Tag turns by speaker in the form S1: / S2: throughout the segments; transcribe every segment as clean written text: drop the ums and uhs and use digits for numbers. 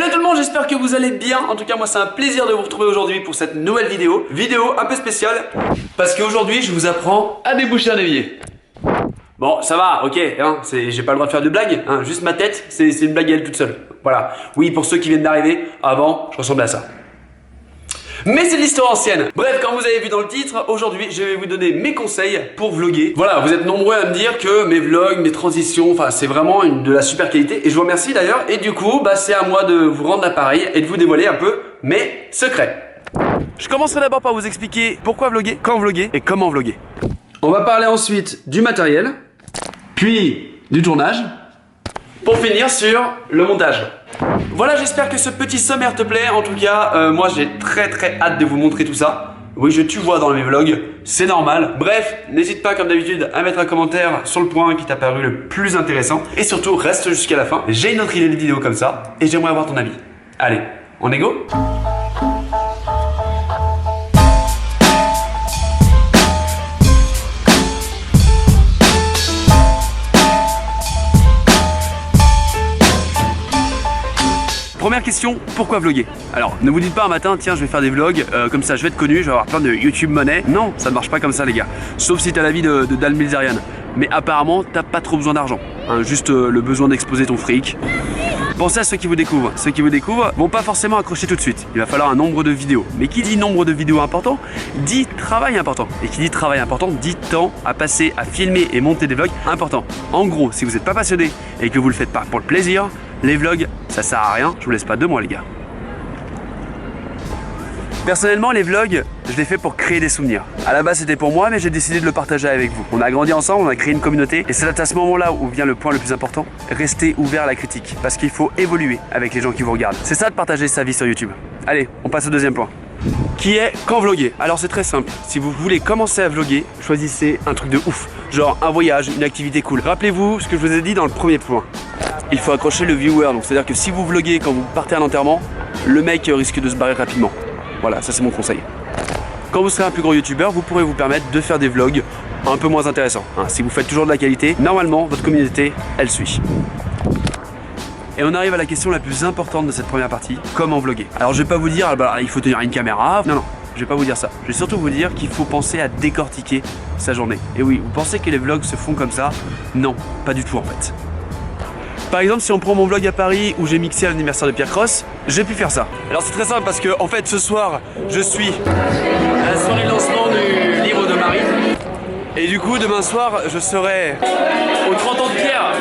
S1: Hello tout le monde, j'espère que vous allez bien. En tout cas moi c'est un plaisir de vous retrouver aujourd'hui pour cette nouvelle vidéo. Vidéo un peu spéciale parce qu'aujourd'hui je vous apprends à déboucher un évier. Bon ça va, ok, hein, j'ai pas le droit de faire de blagues, hein, juste ma tête, c'est une blague à elle toute seule. Voilà, oui pour ceux qui viennent d'arriver, avant je ressemblais à ça. Mais c'est de l'histoire ancienne. Bref, comme vous avez vu dans le titre, aujourd'hui je vais vous donner mes conseils pour vlogger. Voilà, vous êtes nombreux à me dire que mes vlogs, mes transitions, enfin c'est vraiment de la super qualité. Et je vous remercie d'ailleurs. Et du coup, c'est à moi de vous rendre l'appareil et de vous dévoiler un peu mes secrets. Je commencerai d'abord par vous expliquer pourquoi vlogger, quand vlogger et comment vlogger. On va parler ensuite du matériel, puis du tournage, pour finir sur le montage. Voilà, j'espère que ce petit sommaire te plaît. En tout cas, moi j'ai très hâte de vous montrer tout ça. Oui, je tutoie dans mes vlogs, c'est normal. Bref, n'hésite pas comme d'habitude à mettre un commentaire sur le point qui t'a paru le plus intéressant. Et surtout, reste jusqu'à la fin. J'ai une autre idée de vidéo comme ça et j'aimerais avoir ton avis. Allez, on est go ? Première question, pourquoi vlogger? Alors, ne vous dites pas un matin, tiens, je vais faire des vlogs, comme ça je vais être connu, je vais avoir plein de YouTube money. Non, ça ne marche pas comme ça les gars. Sauf si t'as la vie de Dal Bilzerian. Mais apparemment, t'as pas trop besoin d'argent. Hein, juste le besoin d'exposer ton fric. Pensez à ceux qui vous découvrent. Ceux qui vous découvrent vont pas forcément accrocher tout de suite. Il va falloir un nombre de vidéos. Mais qui dit nombre de vidéos important, dit travail important. Et qui dit travail important, dit temps à passer à filmer et monter des vlogs important. En gros, si vous n'êtes pas passionné et que vous le faites pas pour le plaisir, les vlogs, ça sert à rien, je vous laisse pas 2 mois les gars. Personnellement, les vlogs, je les fais pour créer des souvenirs. À la base, c'était pour moi, mais j'ai décidé de le partager avec vous. On a grandi ensemble, on a créé une communauté, et c'est à ce moment-là où vient le point le plus important, rester ouvert à la critique, parce qu'il faut évoluer avec les gens qui vous regardent. C'est ça de partager sa vie sur YouTube. Allez, on passe au deuxième point. Qui est quand vlogger? Alors c'est très simple, si vous voulez commencer à vlogger, choisissez un truc de ouf, genre un voyage, une activité cool. Rappelez-vous ce que je vous ai dit dans le premier point. Il faut accrocher le viewer, donc c'est-à-dire que si vous vloguez quand vous partez à l'enterrement, le mec risque de se barrer rapidement. Voilà, ça c'est mon conseil. Quand vous serez un plus gros youtubeur, vous pourrez vous permettre de faire des vlogs un peu moins intéressants. Si vous faites toujours de la qualité, normalement votre communauté, elle suit. Et on arrive à la question la plus importante de cette première partie, comment vlogger. Alors je vais pas vous dire, il faut tenir une caméra, non, je vais pas vous dire ça. Je vais surtout vous dire qu'il faut penser à décortiquer sa journée. Et oui, vous pensez que les vlogs se font comme ça? Non, pas du tout en fait. Par exemple, si on prend mon vlog à Paris où j'ai mixé à l'anniversaire de Pierre Cross, j'ai pu faire ça. Alors c'est très simple parce que en fait ce soir, je suis à la soirée de lancement du livre de Marie. Et du coup, demain soir, je serai aux 30 ans de Pierre.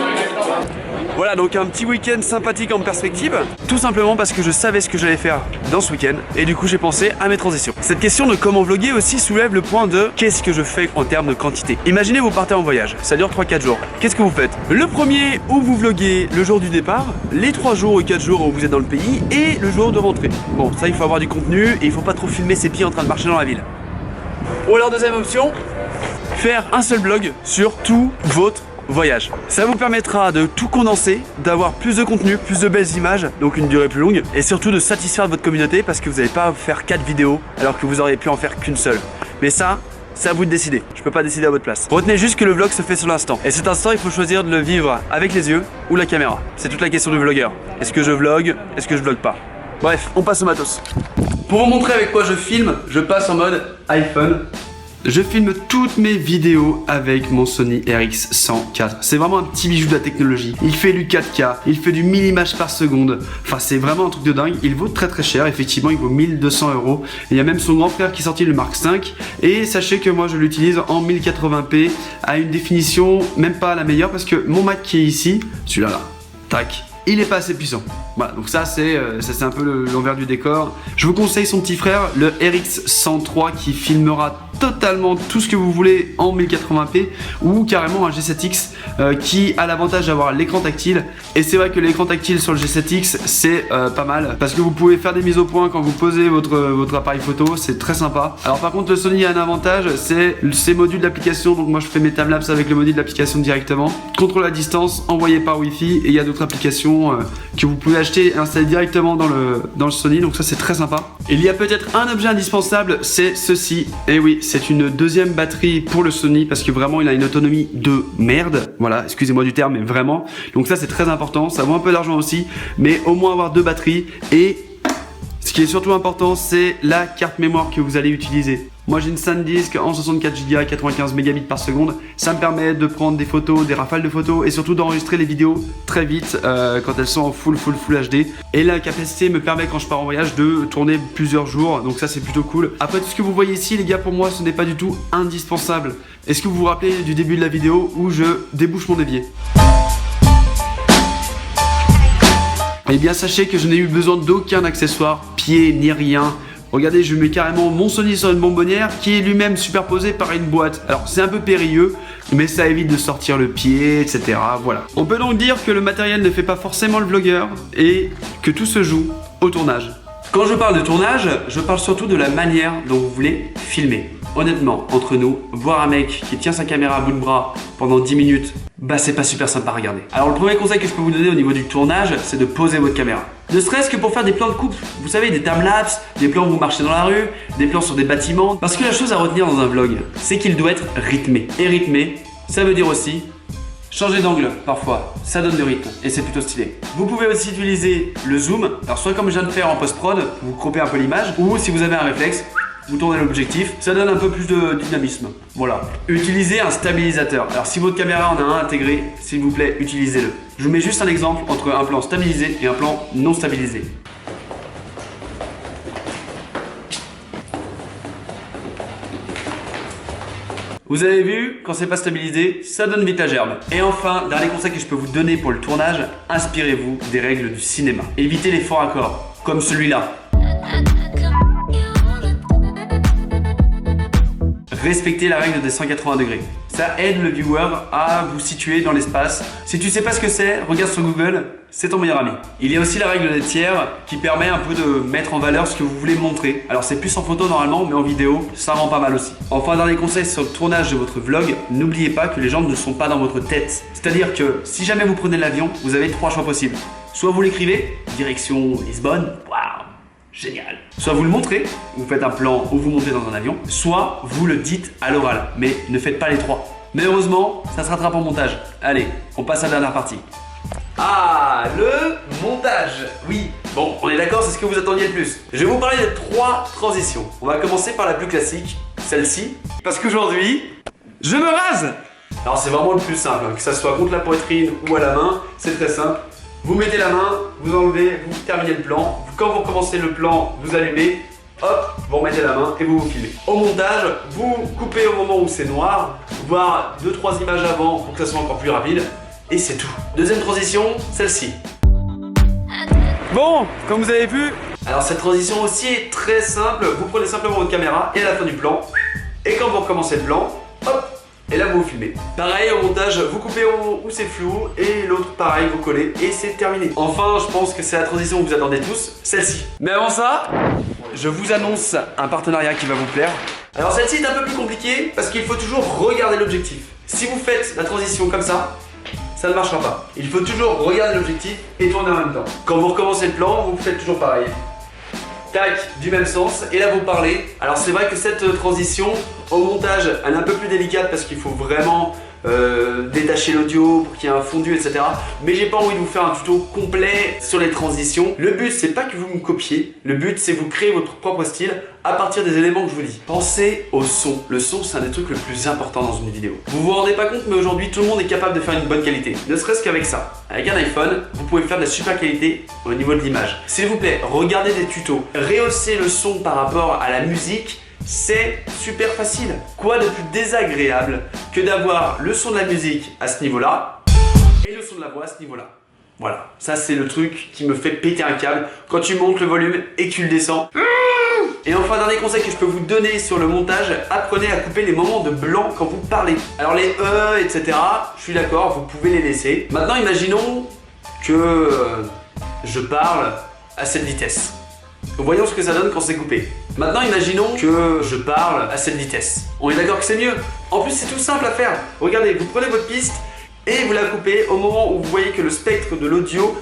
S1: Voilà, donc un petit week-end sympathique en perspective, tout simplement parce que je savais ce que j'allais faire dans ce week-end et du coup j'ai pensé à mes transitions. Cette question de comment vlogger aussi soulève le point de qu'est-ce que je fais en termes de quantité. Imaginez vous partez en voyage, ça dure 3-4 jours. Qu'est-ce que vous faites? Le premier où vous vloguez le jour du départ, les 3 jours ou 4 jours où vous êtes dans le pays et le jour de rentrée. Bon, ça il faut avoir du contenu et il faut pas trop filmer ses pieds en train de marcher dans la ville. Ou alors deuxième option, faire un seul vlog sur tout votre voyage. Ça vous permettra de tout condenser, d'avoir plus de contenu, plus de belles images, donc une durée plus longue, et surtout de satisfaire votre communauté parce que vous n'allez pas faire 4 vidéos alors que vous auriez pu en faire qu'une seule. Mais ça, c'est à vous de décider. Je peux pas décider à votre place. Retenez juste que le vlog se fait sur l'instant. Et cet instant, il faut choisir de le vivre avec les yeux ou la caméra. C'est toute la question du vlogueur. Est-ce que je vlog? Est-ce que je vlog pas? Bref, on passe au matos. Pour vous montrer avec quoi je filme, je passe en mode iPhone. Je filme toutes mes vidéos avec mon Sony RX100 IV. C'est vraiment un petit bijou de la technologie. Il fait du 4K, il fait du 1000 images par seconde. Enfin, c'est vraiment un truc de dingue. Il vaut très cher, effectivement, il vaut 1200 €. Il y a même son grand frère qui est sorti, le Mark V. Et sachez que moi, je l'utilise en 1080p à une définition même pas la meilleure parce que mon Mac qui est ici, celui-là, là, tac, il est pas assez puissant. Voilà, donc ça c'est un peu l'envers du décor. Je vous conseille son petit frère, le RX103, qui filmera totalement tout ce que vous voulez en 1080p, ou carrément un G7X qui a l'avantage d'avoir l'écran tactile. Et c'est vrai que l'écran tactile sur le G7X c'est pas mal parce que vous pouvez faire des mises au point quand vous posez votre appareil photo, c'est très sympa. Alors par contre le Sony a un avantage, c'est ses modules d'application. Donc moi je fais mes timelapses avec le module d'application directement, contrôle à distance, envoyé par Wi-Fi, et il y a d'autres applications que vous pouvez acheter et installer directement dans le Sony, donc ça c'est très sympa. Il y a peut-être un objet indispensable, c'est ceci. Et oui, c'est une deuxième batterie pour le Sony parce que vraiment il a une autonomie de merde. Voilà, excusez-moi du terme, mais vraiment. Donc ça c'est très important, ça vaut un peu d'argent aussi, mais au moins avoir deux batteries. Et ce qui est surtout important, c'est la carte mémoire que vous allez utiliser. Moi j'ai une SanDisk en 64 Go, 95 mégabits par seconde. Ça me permet de prendre des photos, des rafales de photos et surtout d'enregistrer les vidéos très vite quand elles sont en full HD. Et la capacité me permet quand je pars en voyage de tourner plusieurs jours, donc ça c'est plutôt cool. Après tout ce que vous voyez ici les gars, pour moi ce n'est pas du tout indispensable. Est-ce que vous vous rappelez du début de la vidéo où je débouche mon évier ? Eh bien sachez que je n'ai eu besoin d'aucun accessoire, pied ni rien. Regardez, je mets carrément mon Sony sur une bonbonnière qui est lui-même superposé par une boîte. Alors c'est un peu périlleux, mais ça évite de sortir le pied, etc. Voilà. On peut donc dire que le matériel ne fait pas forcément le vlogueur et que tout se joue au tournage. Quand je parle de tournage, je parle surtout de la manière dont vous voulez filmer. Honnêtement, entre nous, voir un mec qui tient sa caméra à bout de bras pendant 10 minutes, bah c'est pas super sympa à regarder. Alors le premier conseil que je peux vous donner au niveau du tournage, c'est de poser votre caméra. Ne serait-ce que pour faire des plans de coupe, vous savez, des timelapses, des plans où vous marchez dans la rue, des plans sur des bâtiments. Parce que la chose à retenir dans un vlog, c'est qu'il doit être rythmé. Et rythmé, ça veut dire aussi changer d'angle parfois, ça donne du rythme et c'est plutôt stylé. Vous pouvez aussi utiliser le zoom, alors soit comme je viens de faire en post-prod, vous croppez un peu l'image, ou si vous avez un réflexe, vous tournez l'objectif, ça donne un peu plus de dynamisme. Voilà. Utilisez un stabilisateur. Alors si votre caméra en a un intégré, s'il vous plaît, utilisez-le. Je vous mets juste un exemple entre un plan stabilisé et un plan non stabilisé. Vous avez vu, quand c'est pas stabilisé, ça donne vite la gerbe. Et enfin, dernier conseil que je peux vous donner pour le tournage, inspirez-vous des règles du cinéma. Évitez les forts accords, comme celui-là. Respectez la règle des 180 degrés. Ça aide le viewer à vous situer dans l'espace. Si tu sais pas ce que c'est, regarde sur Google, c'est ton meilleur ami. Il y a aussi la règle des tiers qui permet un peu de mettre en valeur ce que vous voulez montrer. Alors c'est plus en photo normalement, mais en vidéo, ça rend pas mal aussi. Enfin, dernier conseil sur le tournage de votre vlog, n'oubliez pas que les gens ne sont pas dans votre tête. C'est-à-dire que si jamais vous prenez l'avion, vous avez 3 choix possibles. Soit vous l'écrivez, direction Lisbonne, waouh, génial. Soit vous le montrez, vous faites un plan où vous montez dans un avion, soit vous le dites à l'oral, mais ne faites pas les 3. Mais heureusement, ça se rattrape en montage. Allez, on passe à la dernière partie. Ah, le montage. Oui, bon, on est d'accord, c'est ce que vous attendiez le plus. Je vais vous parler de 3 transitions. On va commencer par la plus classique, celle-ci, parce qu'aujourd'hui, je me rase. Alors c'est vraiment le plus simple, que ça soit contre la poitrine ou à la main, c'est très simple. Vous mettez la main, vous enlevez, vous terminez le plan. Quand vous recommencez le plan, vous allumez, hop, vous remettez la main et vous vous filmez. Au montage, vous coupez au moment où c'est noir, voire 2-3 images avant pour que ça soit encore plus rapide. Et c'est tout. Deuxième transition, celle-ci. Bon, comme vous avez vu, alors cette transition aussi est très simple. Vous prenez simplement votre caméra et à la fin du plan, et quand vous recommencez le plan, hop, et là vous vous filmez. Pareil au montage, vous coupez où c'est flou et l'autre pareil, vous collez et c'est terminé. Enfin, je pense que c'est la transition que vous attendez tous, celle-ci. Mais avant ça, je vous annonce un partenariat qui va vous plaire. Alors celle-ci est un peu plus compliquée parce qu'il faut toujours regarder l'objectif. Si vous faites la transition comme ça ne marchera pas. Il faut toujours regarder l'objectif et tourner en même temps. Quand vous recommencez le plan, vous faites toujours pareil. Tac, du même sens, et là vous parlez. Alors c'est vrai que cette transition, au montage, elle est un peu plus délicate parce qu'il faut vraiment détacher l'audio pour qu'il y ait un fondu, etc. Mais j'ai pas envie de vous faire un tuto complet sur les transitions. Le but, c'est pas que vous me copiez. Le but, c'est vous créer votre propre style à partir des éléments que je vous dis. Pensez au son. Le son, c'est un des trucs le plus important dans une vidéo. Vous vous rendez pas compte, mais aujourd'hui, tout le monde est capable de faire une bonne qualité. Ne serait-ce qu'avec ça. Avec un iPhone, vous pouvez faire de la super qualité au niveau de l'image. S'il vous plaît, regardez des tutos. Rehaussez le son par rapport à la musique. C'est super facile. Quoi de plus désagréable que d'avoir le son de la musique à ce niveau-là et le son de la voix à ce niveau-là. Voilà, ça c'est le truc qui me fait péter un câble quand tu montes le volume et que tu le descends. Et enfin, dernier conseil que je peux vous donner sur le montage, apprenez à couper les moments de blanc quand vous parlez. Alors les etc., je suis d'accord, vous pouvez les laisser. Maintenant, imaginons que je parle à cette vitesse. Voyons ce que ça donne quand c'est coupé. Maintenant, imaginons que je parle à cette vitesse. On est d'accord que c'est mieux. En plus, c'est tout simple à faire. Regardez, vous prenez votre piste et vous la coupez au moment où vous voyez que le spectre de l'audio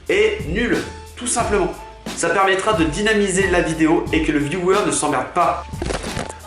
S1: est nul, tout simplement. Ça permettra de dynamiser la vidéo et que le viewer ne s'emmerde pas.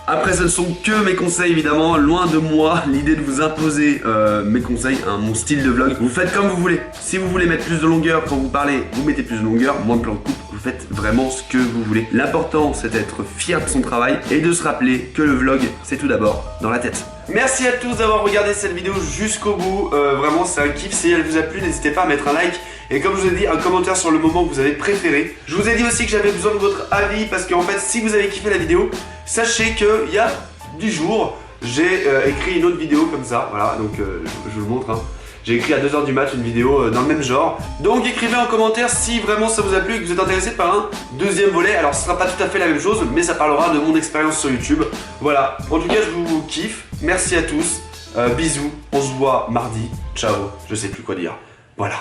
S1: Après, ce ne sont que mes conseils, évidemment, loin de moi l'idée de vous imposer mes conseils, mon style de vlog. Vous faites comme vous voulez. Si vous voulez mettre plus de longueur quand vous parlez, vous mettez plus de longueur, moins de plan de coupe, vous faites vraiment ce que vous voulez. L'important, c'est d'être fier de son travail et de se rappeler que le vlog, c'est tout d'abord dans la tête. Merci à tous d'avoir regardé cette vidéo jusqu'au bout. Vraiment, c'est un kiff. Si elle vous a plu, n'hésitez pas à mettre un like. Et comme je vous ai dit, un commentaire sur le moment que vous avez préféré. Je vous ai dit aussi que j'avais besoin de votre avis parce qu'en fait, si vous avez kiffé la vidéo, sachez qu'il y a 10 jours, j'ai écrit une autre vidéo comme ça. Voilà, donc je vous le montre. Hein. J'ai écrit à 2 h du mat une vidéo dans le même genre. Donc écrivez en commentaire si vraiment ça vous a plu et que vous êtes intéressé par un deuxième volet. Alors ce sera pas tout à fait la même chose, mais ça parlera de mon expérience sur YouTube. Voilà, en tout cas je vous kiffe. Merci à tous. Bisous, on se voit mardi. Ciao, je sais plus quoi dire. Voilà.